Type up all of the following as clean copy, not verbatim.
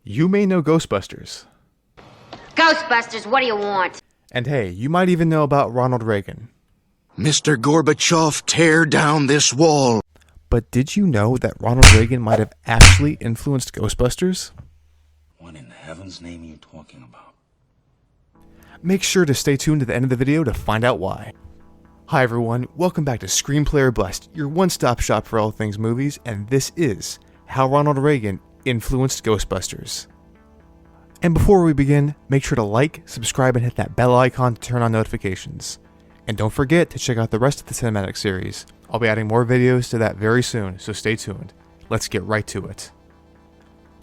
You may know Ghostbusters. Ghostbusters, what do you want? And hey, you might even know about Ronald Reagan. Mr. Gorbachev, tear down this wall. But did you know that Ronald Reagan might have actually influenced Ghostbusters? What in heaven's name are you talking about? Make sure to stay tuned to the end of the video to find out why. Hi everyone, welcome back to Screenplay or Blessed, your one-stop shop for all things movies, and this is How Ronald Reagan Influenced Ghostbusters. And before we begin, make sure to like, subscribe, and hit that bell icon to turn on notifications. And don't forget to check out the rest of the cinematic series. I'll be adding more videos to that very soon, so stay tuned. Let's get right to it.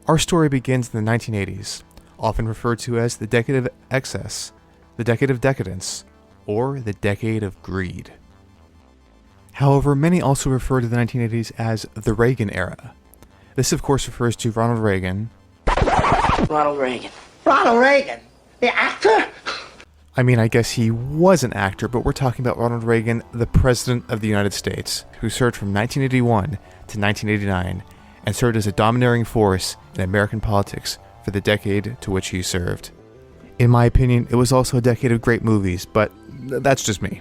Our story begins in the 1980s, often referred to as the decade of excess, the decade of decadence, or the decade of greed. However, many also refer to the 1980s as the Reagan Era. This of course refers to Ronald Reagan. Ronald Reagan. Ronald Reagan? The actor? I mean, I guess he was an actor, but we're talking about Ronald Reagan, the President of the United States, who served from 1981 to 1989 and served as a domineering force in American politics for the decade to which he served. In my opinion, it was also a decade of great movies, but that's just me.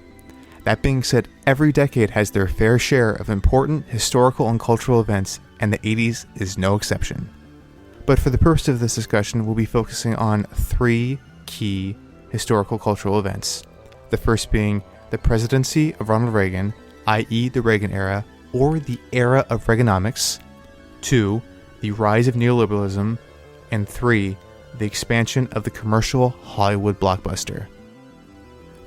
That being said, every decade has their fair share of important historical and cultural events, and the 80s is no exception. But for the purpose of this discussion, we'll be focusing on three key historical cultural events. The first being the presidency of Ronald Reagan, i.e. the Reagan Era, or the era of Reaganomics. 2. The rise of neoliberalism. And 3. The expansion of the commercial Hollywood blockbuster.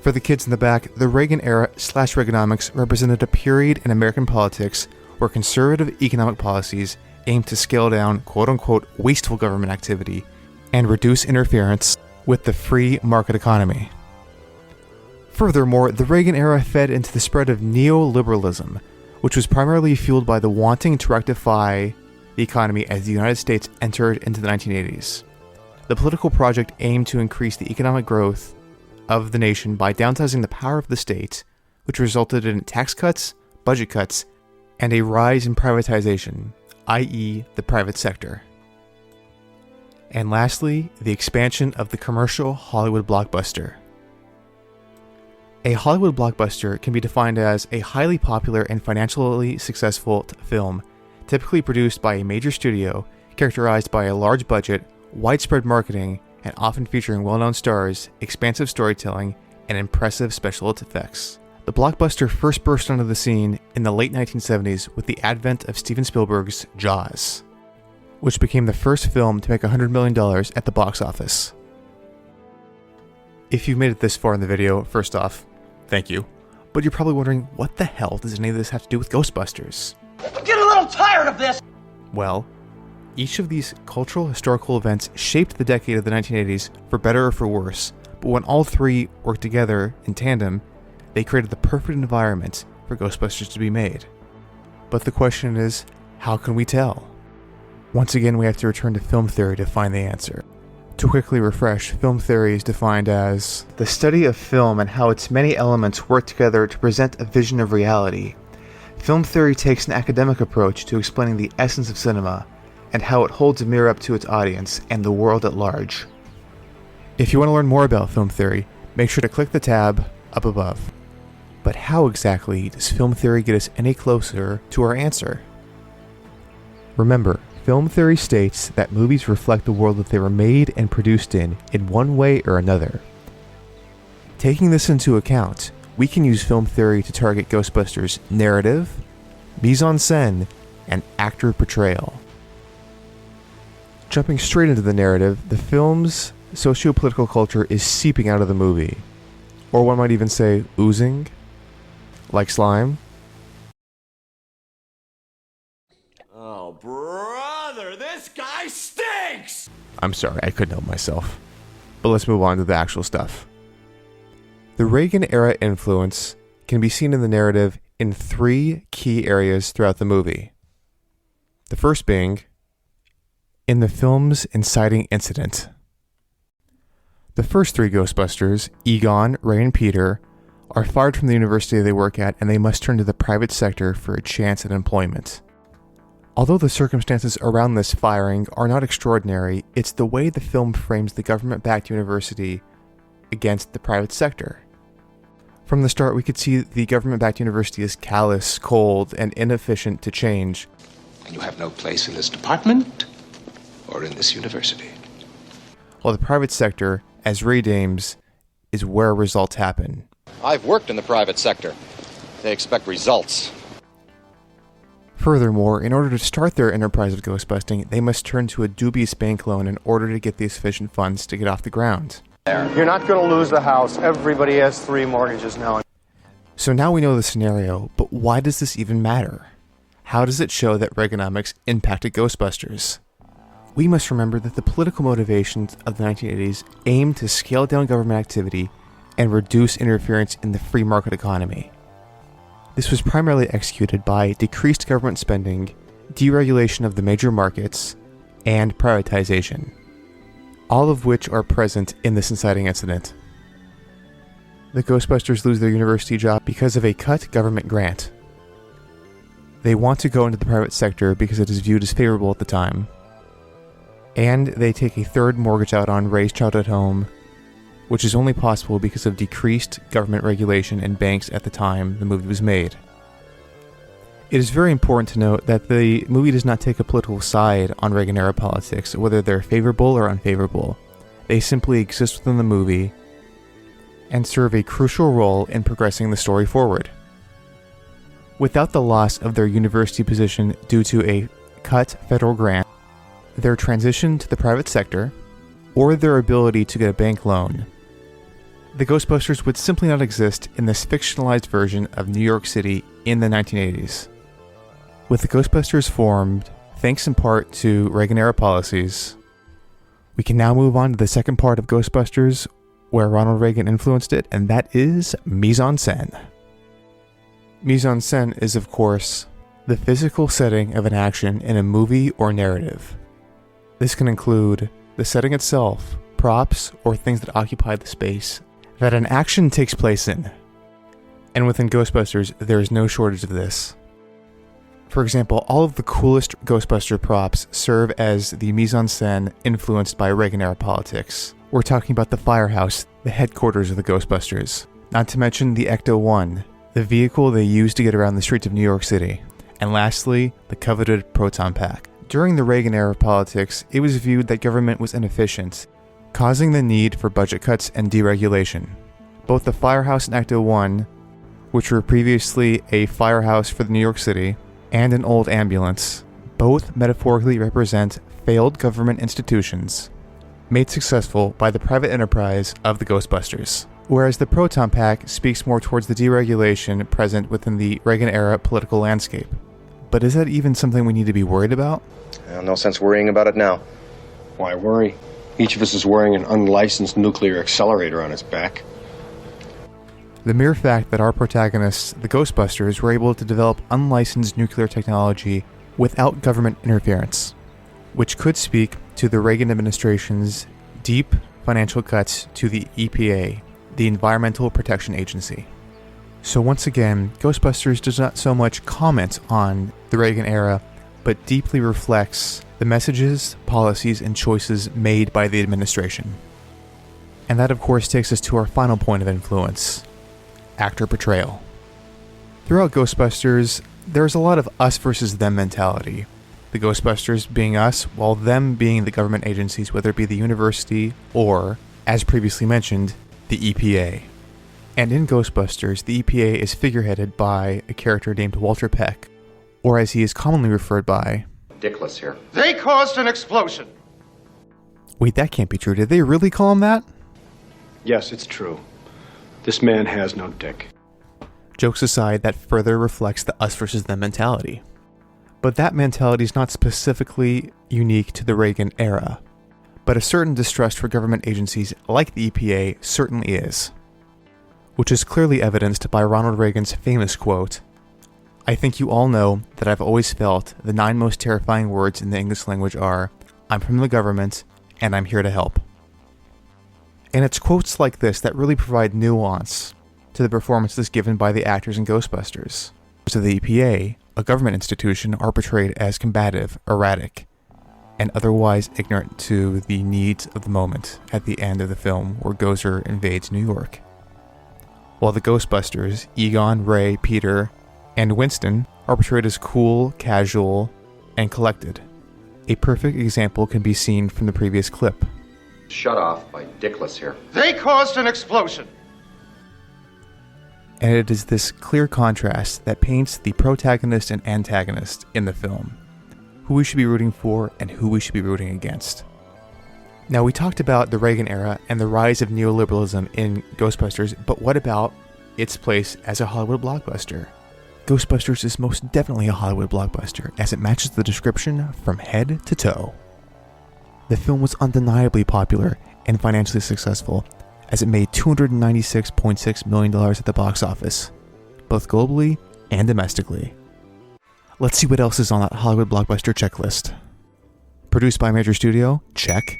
For the kids in the back, the Reagan Era / Reaganomics represented a period in American politics where conservative economic policies aimed to scale down quote-unquote wasteful government activity and reduce interference with the free market economy. Furthermore, the Reagan Era fed into the spread of neoliberalism, which was primarily fueled by the wanting to rectify the economy as the United States entered into the 1980s. The political project aimed to increase the economic growth of the nation by downsizing the power of the state, which resulted in tax cuts, budget cuts, and a rise in privatization, i.e. the private sector. And lastly, the expansion of the commercial Hollywood blockbuster. A Hollywood blockbuster can be defined as a highly popular and financially successful film, typically produced by a major studio, characterized by a large budget, widespread marketing, and often featuring well-known stars, expansive storytelling, and impressive special effects. The blockbuster first burst onto the scene in the late 1970s with the advent of Steven Spielberg's Jaws, which became the first film to make $100 million at the box office. If you've made it this far in the video, first off, thank you. But you're probably wondering, what the hell does any of this have to do with Ghostbusters? I'm getting a little tired of this! Well, each of these cultural historical events shaped the decade of the 1980s for better or for worse, but when all three worked together in tandem, they created the perfect environment for Ghostbusters to be made. But the question is, how can we tell? Once again, we have to return to film theory to find the answer. To quickly refresh, film theory is defined as the study of film and how its many elements work together to present a vision of reality. Film theory takes an academic approach to explaining the essence of cinema and how it holds a mirror up to its audience and the world at large. If you want to learn more about film theory, make sure to click the tab up above. But how exactly does film theory get us any closer to our answer? Remember, film theory states that movies reflect the world that they were made and produced in one way or another. Taking this into account, we can use film theory to target Ghostbusters' narrative, mise-en-scene, and actor portrayal. Jumping straight into the narrative, the film's socio-political culture is seeping out of the movie. Or one might even say, oozing, like slime. Oh, brother, this guy stinks! I'm sorry, I couldn't help myself. But let's move on to the actual stuff. The Reagan era influence can be seen in the narrative in three key areas throughout the movie. The first being in the film's inciting incident. The first three Ghostbusters, Egon, Ray, and Peter, are fired from the university they work at and they must turn to the private sector for a chance at employment. Although the circumstances around this firing are not extraordinary, it's the way the film frames the government-backed university against the private sector. From the start, we could see the government-backed university as callous, cold, and inefficient to change. And you have no place in this department or in this university. While the private sector, as Ray deems, is where results happen. I've worked in the private sector. They expect results. Furthermore, in order to start their enterprise of ghostbusting, they must turn to a dubious bank loan in order to get the sufficient funds to get off the ground. You're not going to lose the house. Everybody has 3 mortgages now. So now we know the scenario, but why does this even matter? How does it show that Reaganomics impacted Ghostbusters? We must remember that the political motivations of the 1980s aimed to scale down government activity and reduce interference in the free market economy. This was primarily executed by decreased government spending, deregulation of the major markets, and privatization, all of which are present in this inciting incident. The Ghostbusters lose their university job because of a cut government grant. They want to go into the private sector because it is viewed as favorable at the time. And they take a third mortgage out on Ray's childhood home, which is only possible because of decreased government regulation in banks at the time the movie was made. It is very important to note that the movie does not take a political side on Reagan era politics, whether they're favorable or unfavorable. They simply exist within the movie and serve a crucial role in progressing the story forward. Without the loss of their university position due to a cut federal grant, their transition to the private sector, or their ability to get a bank loan, the Ghostbusters would simply not exist in this fictionalized version of New York City in the 1980s. With the Ghostbusters formed, thanks in part to Reagan-era policies, we can now move on to the second part of Ghostbusters, where Ronald Reagan influenced it, and that is Mise-en-Scene. Mise-en-Scene is, of course, the physical setting of an action in a movie or narrative. This can include the setting itself, props, or things that occupy the space that an action takes place in. And within Ghostbusters, there is no shortage of this. For example, all of the coolest Ghostbuster props serve as the mise-en-scene influenced by Reagan-era politics. We're talking about the firehouse, the headquarters of the Ghostbusters, not to mention the Ecto-1, the vehicle they used to get around the streets of New York City, and lastly, the coveted proton pack. During the Reagan-era politics, it was viewed that government was inefficient, causing the need for budget cuts and deregulation. Both the firehouse and Ecto-1, which were previously a firehouse for New York City, and an old ambulance, both metaphorically represent failed government institutions made successful by the private enterprise of the Ghostbusters. Whereas the proton pack speaks more towards the deregulation present within the Reagan-era political landscape. But is that even something we need to be worried about? No sense worrying about it now. Why worry? Each of us is wearing an unlicensed nuclear accelerator on his back. The mere fact that our protagonists, the Ghostbusters, were able to develop unlicensed nuclear technology without government interference, which could speak to the Reagan administration's deep financial cuts to the EPA, the Environmental Protection Agency. So once again, Ghostbusters does not so much comment on the Reagan era, but deeply reflects the messages, policies, and choices made by the administration. And that of course takes us to our final point of influence, actor portrayal. Throughout Ghostbusters, there's a lot of us versus them mentality. The Ghostbusters being us, while them being the government agencies, whether it be the university or, as previously mentioned, the EPA. And in Ghostbusters, the EPA is figureheaded by a character named Walter Peck, or as he is commonly referred by, Dickless here. They caused an explosion. Wait, that can't be true. Did they really call him that? Yes, it's true. This man has no dick. Jokes aside, that further reflects the us versus them mentality. But that mentality is not specifically unique to the Reagan era, but a certain distrust for government agencies like the EPA certainly is, which is clearly evidenced by Ronald Reagan's famous quote, "I think you all know that I've always felt the 9 most terrifying words in the English language are, I'm from the government, and I'm here to help." And it's quotes like this that really provide nuance to the performances given by the actors in Ghostbusters. To the EPA, a government institution, are portrayed as combative, erratic, and otherwise ignorant to the needs of the moment at the end of the film where Gozer invades New York. While the Ghostbusters, Egon, Ray, Peter, and Winston are portrayed as cool, casual, and collected. A perfect example can be seen from the previous clip. Shut off by Dickless here. They caused an explosion. And it is this clear contrast that paints the protagonist and antagonist in the film, who we should be rooting for and who we should be rooting against. Now, we talked about the Reagan era and the rise of neoliberalism in Ghostbusters, but what about its place as a Hollywood blockbuster? Ghostbusters is most definitely a Hollywood blockbuster, as it matches the description from head to toe. The film was undeniably popular and financially successful, as it made $296.6 million at the box office, both globally and domestically. Let's see what else is on that Hollywood blockbuster checklist. Produced by a major studio? Check.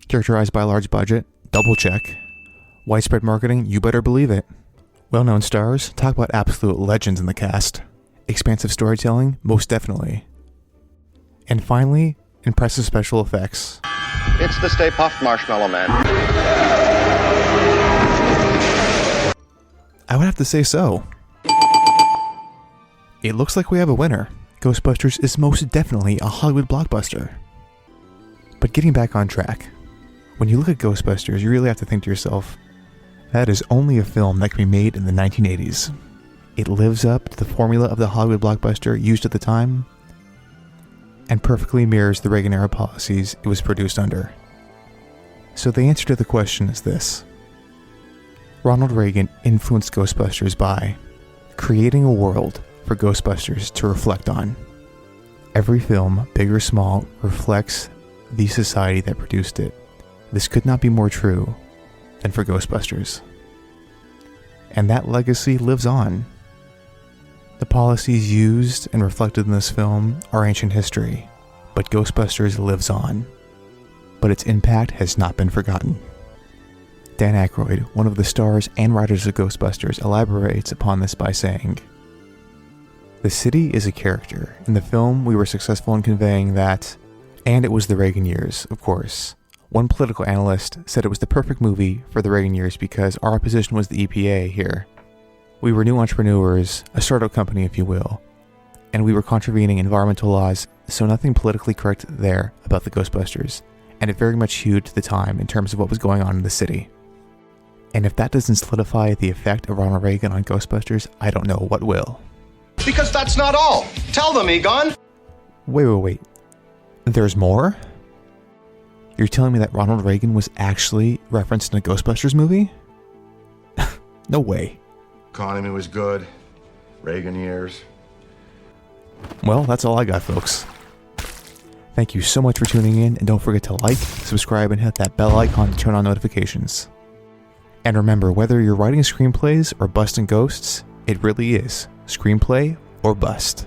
Characterized by a large budget? Double check. Widespread marketing? You better believe it. Well-known stars? Talk about absolute legends in the cast. Expansive storytelling? Most definitely. And finally, impressive special effects. It's the Stay Puft Marshmallow Man. I would have to say so. It looks like we have a winner. Ghostbusters is most definitely a Hollywood blockbuster. But getting back on track, when you look at Ghostbusters, you really have to think to yourself, that is only a film that can be made in the 1980s. It lives up to the formula of the Hollywood blockbuster used at the time, and perfectly mirrors the Reagan era policies it was produced under. So the answer to the question is this. Ronald Reagan influenced Ghostbusters by creating a world for Ghostbusters to reflect on. Every film, big or small, reflects the society that produced it. This could not be more true than for Ghostbusters. And that legacy lives on. The policies used and reflected in this film are ancient history, but Ghostbusters lives on. But its impact has not been forgotten. Dan Aykroyd, one of the stars and writers of Ghostbusters, elaborates upon this by saying, "The city is a character. In the film, we were successful in conveying that, and it was the Reagan years, of course. One political analyst said it was the perfect movie for the Reagan years because our opposition was the EPA here. We were new entrepreneurs, a startup company if you will, and we were contravening environmental laws, so nothing politically correct there about the Ghostbusters, and it very much hewed to the time in terms of what was going on in the city. And if that doesn't solidify the effect of Ronald Reagan on Ghostbusters, I don't know what will." Because that's not all. Tell them, Egon. Wait. There's more? You're telling me that Ronald Reagan was actually referenced in a Ghostbusters movie? No way. Economy was good. Reagan years. Well, that's all I got, folks. Thank you so much for tuning in, and don't forget to like, subscribe, and hit that bell icon to turn on notifications. And remember, whether you're writing screenplays or busting ghosts, it really is screenplay or bust.